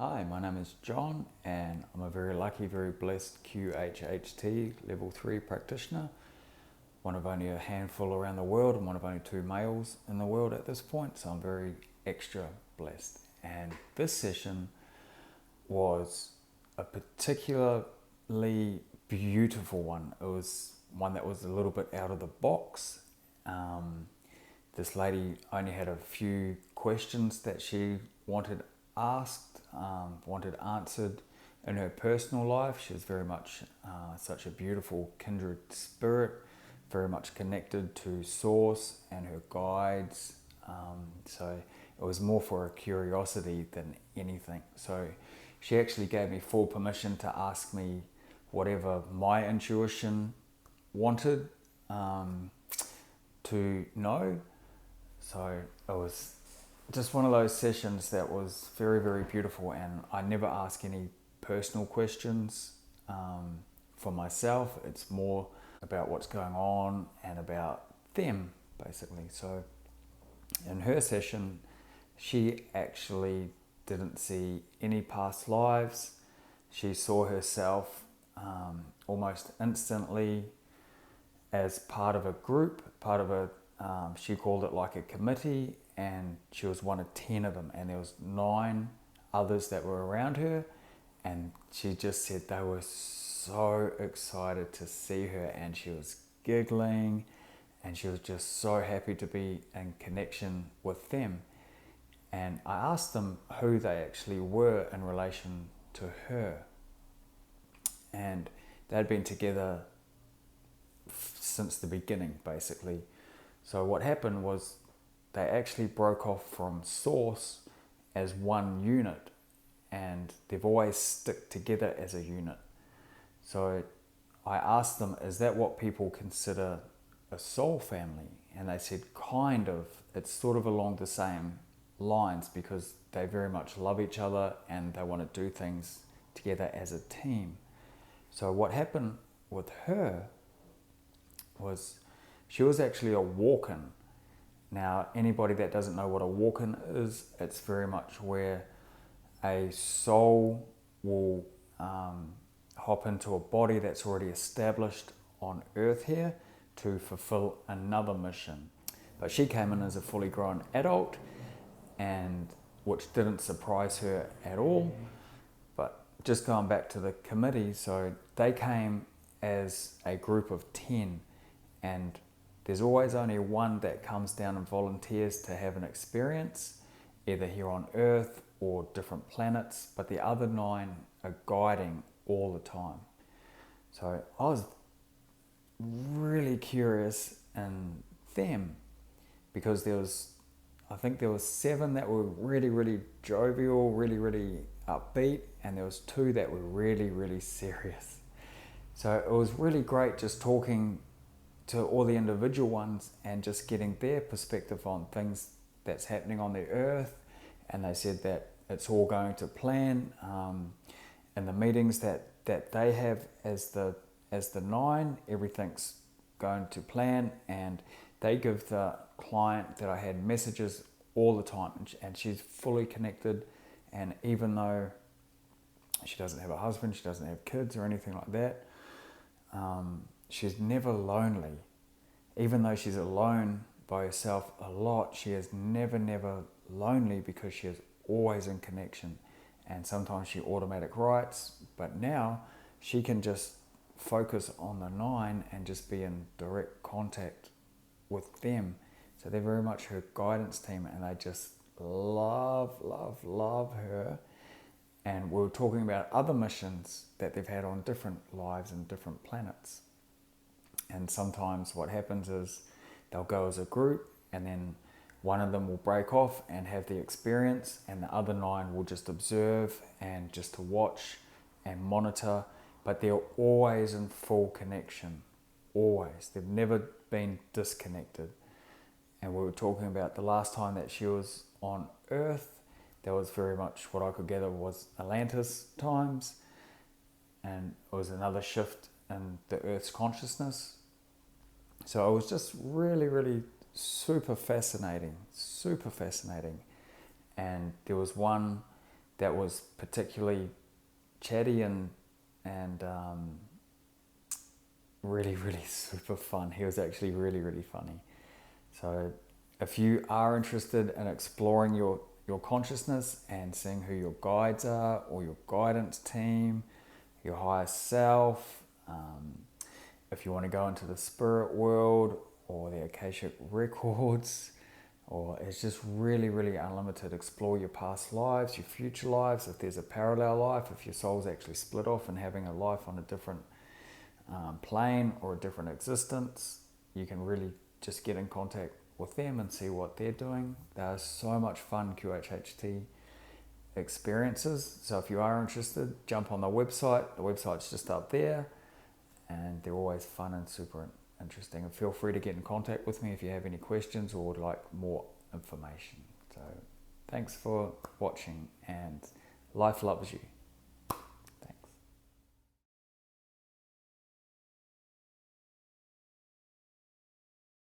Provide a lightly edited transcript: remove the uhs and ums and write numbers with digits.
Hi, my name is John and I'm a very lucky, very blessed QHHT level 3 practitioner, one of only a handful around the world and one of only 2 males in the world at this point, so I'm very extra blessed. And this session was a particularly beautiful one. It was one that was a little bit out of the box. This lady only had a few questions that she wanted asked, wanted answered in her personal life. She was very much such a beautiful kindred spirit, very much connected to Source and her guides. So it was more for a curiosity than anything. So she actually gave me full permission to ask me whatever my intuition wanted to know. So it was just one of those sessions that was very, very beautiful, and I never ask any personal questions for myself. It's more about what's going on and about them, basically. So in her session, she actually didn't see any past lives. She saw herself almost instantly as part of a group, part of a she called it like a committee, and she was one of 10 of them, and there was 9 others that were around her, and she just said they were so excited to see her, and she was giggling, and she was just so happy to be in connection with them. And I asked them who they actually were in relation to her, and they'd been together since the beginning, basically. So what happened was they actually broke off from Source as one unit, and they've always stuck together as a unit. So I asked them, is that what people consider a soul family? And they said, kind of. It's sort of along the same lines, because they very much love each other and they want to do things together as a team. So what happened with her was she was actually a walk-in. Now, anybody that doesn't know what a walk-in is, it's very much where a soul will hop into a body that's already established on Earth here to fulfill another mission. But she came in as a fully grown adult, and which didn't surprise her at all. But just going back to the committee, so they came as a group of 10, and there's always only one that comes down and volunteers to have an experience, either here on Earth or different planets, but the other 9 are guiding all the time. So I was really curious in them, because I think there was 7 that were really, really jovial, really, really upbeat, and there was 2 that were really, really serious. So it was really great just talking to all the individual ones and just getting their perspective on things that's happening on the Earth. And they said that it's all going to plan. In the meetings that they have as the 9, everything's going to plan, and they give the client that I had messages all the time, and she's fully connected. And even though she doesn't have a husband, she doesn't have kids or anything like that, she's never lonely. Even though she's alone by herself a lot, she is never lonely, because she is always in connection. And sometimes she automatic writes, but now she can just focus on the 9 and just be in direct contact with them. So they're very much her guidance team, and they just love her. And we were talking about other missions that they've had on different lives and different planets. And sometimes what happens is they'll go as a group, and then one of them will break off and have the experience, and the other 9 will just observe and just to watch and monitor. But they're always in full connection, always. They've never been disconnected. And we were talking about the last time that she was on Earth, that was very much what I could gather was Atlantis times, and it was another shift in the Earth's consciousness. So it was just really, really super fascinating. And there was one that was particularly chatty and really, really super fun. He was actually really, really funny. So if you are interested in exploring your consciousness and seeing who your guides are, or your guidance team, your higher self, if you want to go into the spirit world or the Akashic records, or it's just really, really unlimited. Explore your past lives, your future lives, if there's a parallel life, if your soul's actually split off and having a life on a different plane or a different existence, you can really just get in contact with them and see what they're doing. There's so much fun QHHT experiences. So if you are interested, jump on the website. The website's just up there, and they're always fun and super interesting. And feel free to get in contact with me if you have any questions or would like more information. So thanks for watching, and life loves you.